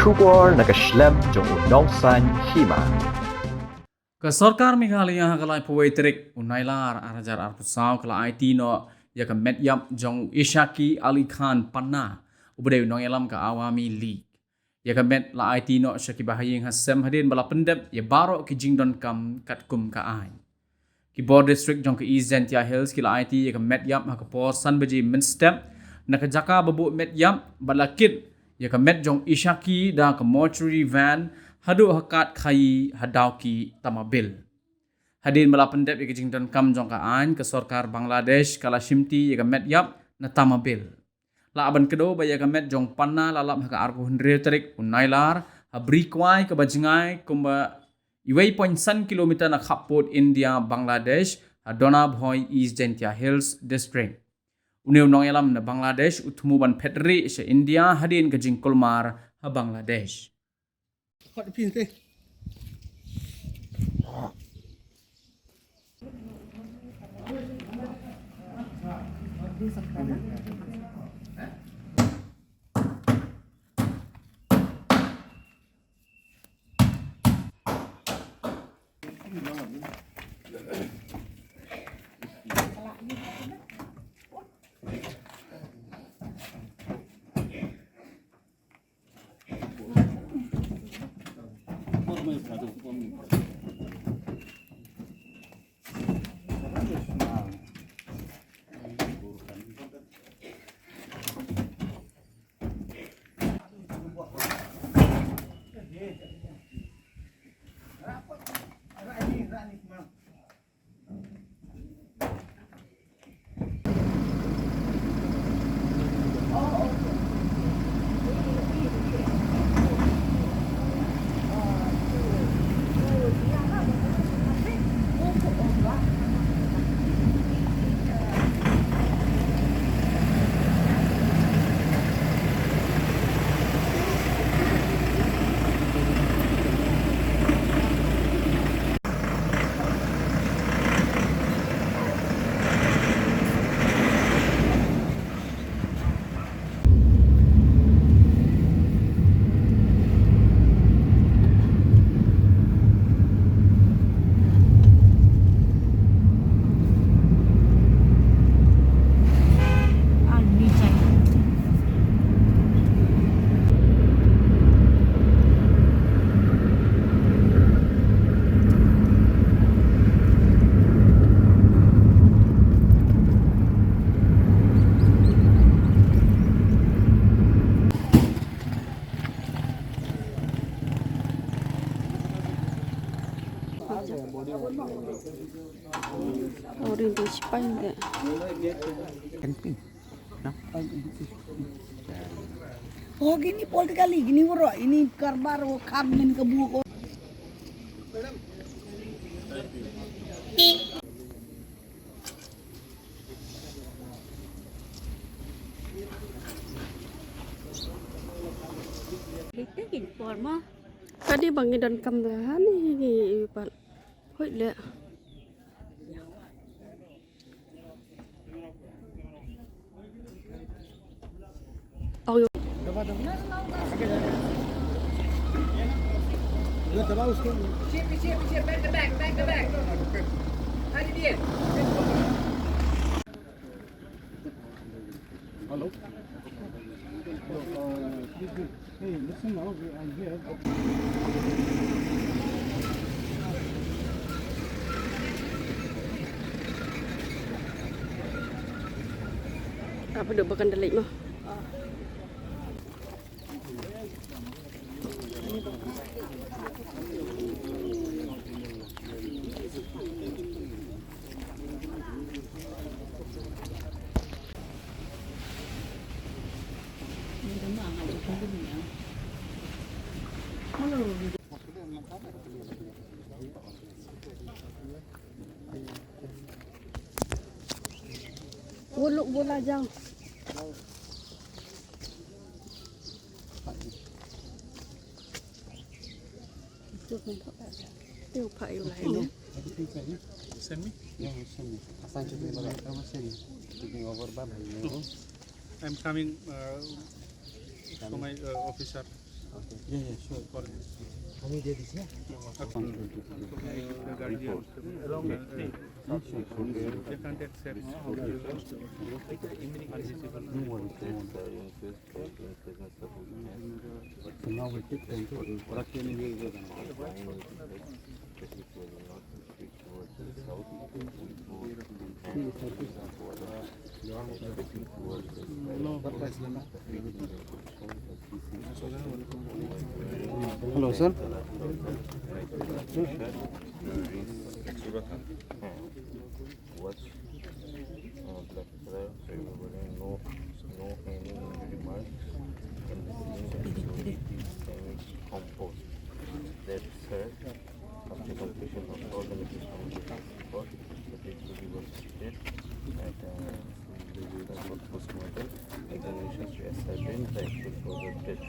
syukur nakaslem jong unongsan Hima. Ke Sarkar Meghalaya kalai puai terik unailar arajar arpusau kala Aiti no ya ke Metïap jong Ishaki Ali Khan Panna ubade unong elam ke Awami League. Ya ke Met la Aiti no Shaki Bahaïing hasem hadin bala pendep ya baro ki jingdon kam katkum ka ai. Ki board district jong ke East Zentia Hills kila Aiti ya ke Metïap ha ke porsan beji menstep na ke jaka babu Metïap balakit ya ke Met jong Ishaki da ke mortuary van hadu hakat khai Dawki Tamabil. Hadin bala pendep ya ke jingdon kam jong ka ain ke Sarkar Bangladesh kala Shimti ya ke Metïap na Tamabil. La aban kedo ba ya ke Met jong Panna lalap ha ke arku hendre terik unailar ha brikwai ke bajingai kumba iwei poinsan kilometer na khapot India Bangladesh ha dona bhoi East Zentia Hills district. Uneu nong elam na Bangladesh utmu ban petri se India hadin ke jingkolmar ha Bangladesh. Hot pin teh. Orang di Spine deh. Camping. Nah. Oh gini politically gini bro ini karbar wo kabin kebu ko. Tadi bangi dan kamerahan ni pak. Hoi le. Oh yo. Hello. Hey, listen now. I'm here. Apa duk makan delik mah? Buluk bola jauh. Tiêu phải lại nữa. Send me? Yeah, send me. Assign to me, but I will send you. Taking over Bahaïing. I'm coming for my officer. Yeah, sure. So now we take them to Hello, sir. Watch black color, no any injury marks in the scene damage compost. That said, after completion of all the necessary report, the dead body was treated at the postmortem examinations to ascertain the actual cause of death.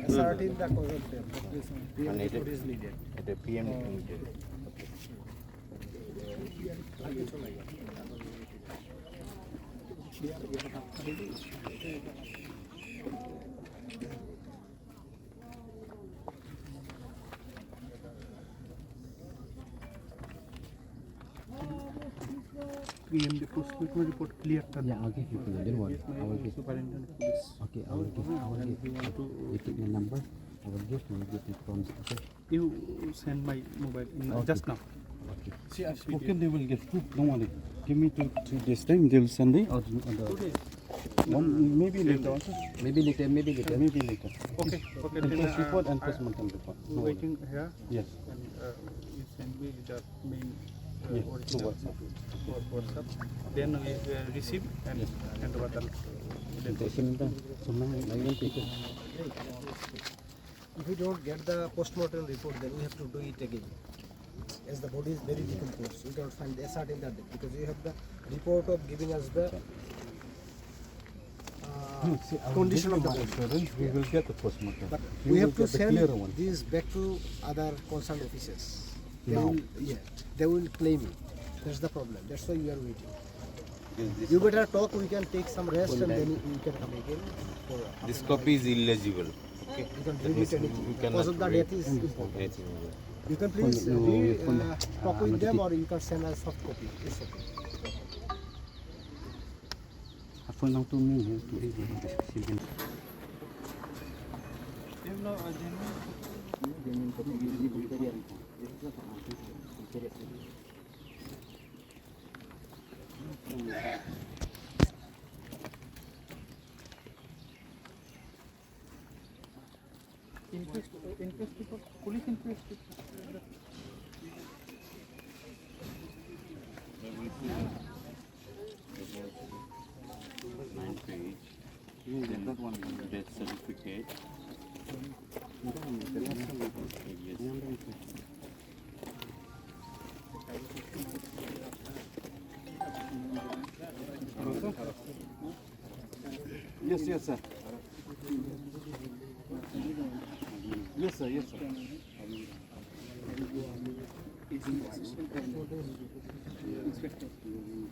Ascertain the cause of death. And it is needed. At a PM needed. PM the postmortem report clear. Yeah, I'll give you the little one. I will give. Superintendent police. Okay, I will give. You take my number. I will give. You will get it from. Okay. You send my mobile in Okay. just now. Okay. Okay, they will get proof. Don't worry. Give me 2 days time. They will send it. Oh, the, Maybe later also. maybe later. Maybe later. Maybe later. Okay. Okay. And Then post report and postmortem report. No worry. waiting here. Yes. And you send me the main Yes. original for WhatsApp. Then we receive and hand over the Presentation done. So now I will take it. If we don't get the post-mortem report, then we have to do it again. As the body is very decomposed, we cannot find the ascertain that because you have the report of giving us the condition of the body. We will get the postmortem. But You we will have to get the send clearer one. this back to other concerned officers. They Now. they will claim it. That's the problem. That's why we are waiting. You better talk. We can take some rest and then we can come again. For This copy is illegible. okay. You can bring it anything. we Because of the cannot death is important. Yes. You can please talk with them or you can send us soft copy. It's okay. For now to me. Police investigation. Then that one death certificate. Yes, yes, sir. Yes, sir, yes, sir.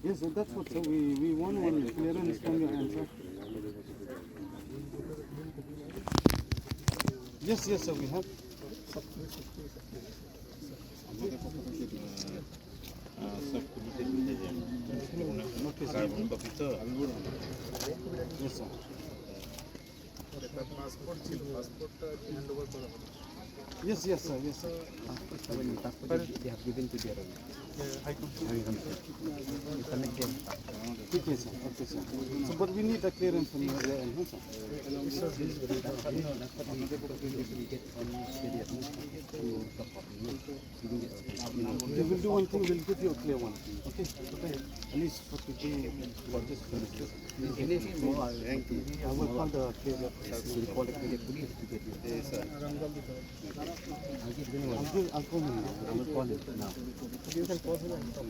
Yes, sir, that's what, sir. We want one clearance from your answer. Yes, yes, sir, we have. Carbon copy, sir. Yes, sir. Yes, yes, sir, yes, sir. They have given to their Okay, sir, okay, sir. So, but we need a clearance from your end, huh, sir? We will do one thing, we'll give you a clear one. Okay? Okay. At least for today, for this finish this. Anything more, I will call the clear. will call the police to get you. Yes, sir. I'll call him now. I will call him now. You can pause it and talk.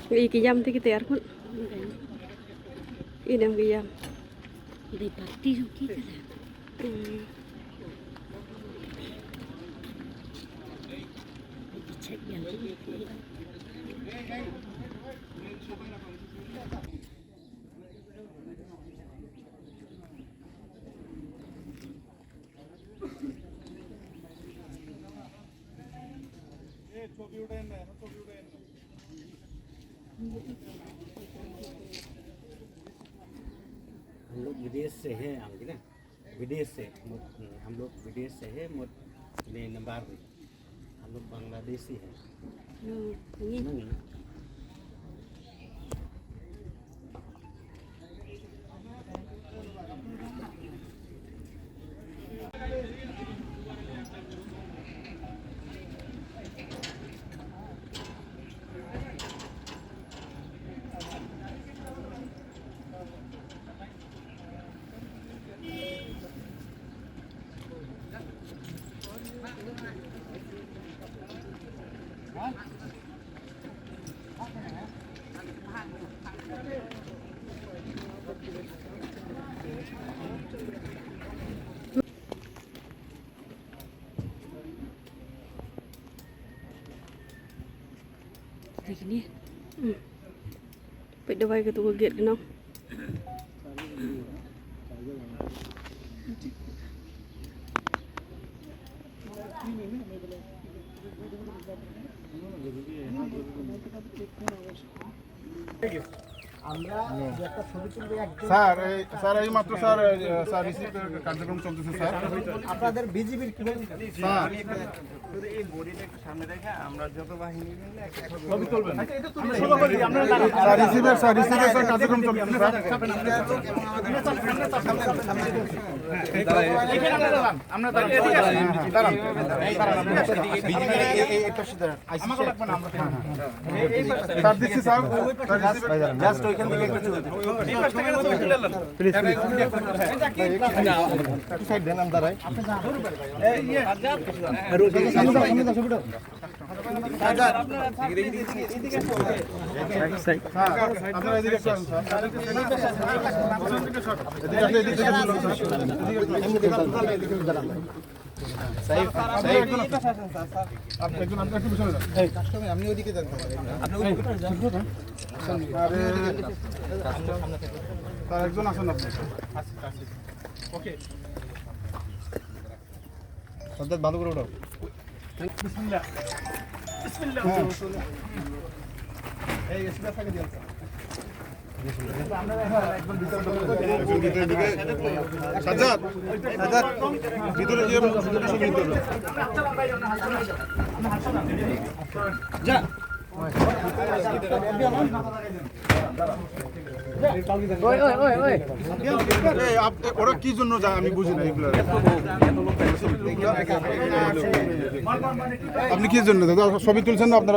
Cái yam thì cái tiền cũng ini yang cái yam. Ini parti so kita lah. Cek yang ini. हम लोग विदेश से हैं आगे ना विदेश से हम लोग विदेश से हैं नंबर हम लोग बांग्लादेशी हैं नहीं Begini. Vậy đâu vậy cái tụi kiện cái nó. Sir sir এই মাত্র স্যার স্যার রিসিভ কার্যক্রম চলতেছে স্যার আপনাদের বিজিবির স্যার এই বডিটা একটু সামনে রেখে আমরা যত বাহিনী মিলে ছবি তুলবেন স্যার রিসিভের স্যার কার্যক্রম চলতেছে স্যার আমরা স্যার দিচ্ছি স্যার জাস্ট ওইখান থেকে একটু প্লিজ সাইড দেন আমরা দাঁড়াই আপনারা এদিকে আসুন স্যার আপনি ওইদিকে যান স্যার একজন আসুন আপনি ওকে সর্দার ভালো করে ওঠাও বিসমিল্লাহ বিসমিল্লাহ এই এসটা থাকে দিন সাজ্জাদ সাজ্জাদ ভিতরে গিয়ে যা ওরা কি জন্য যায় আমি বুঝি না এগুলো আপনি কি জন্য ছবি তুলছেন না আপনারা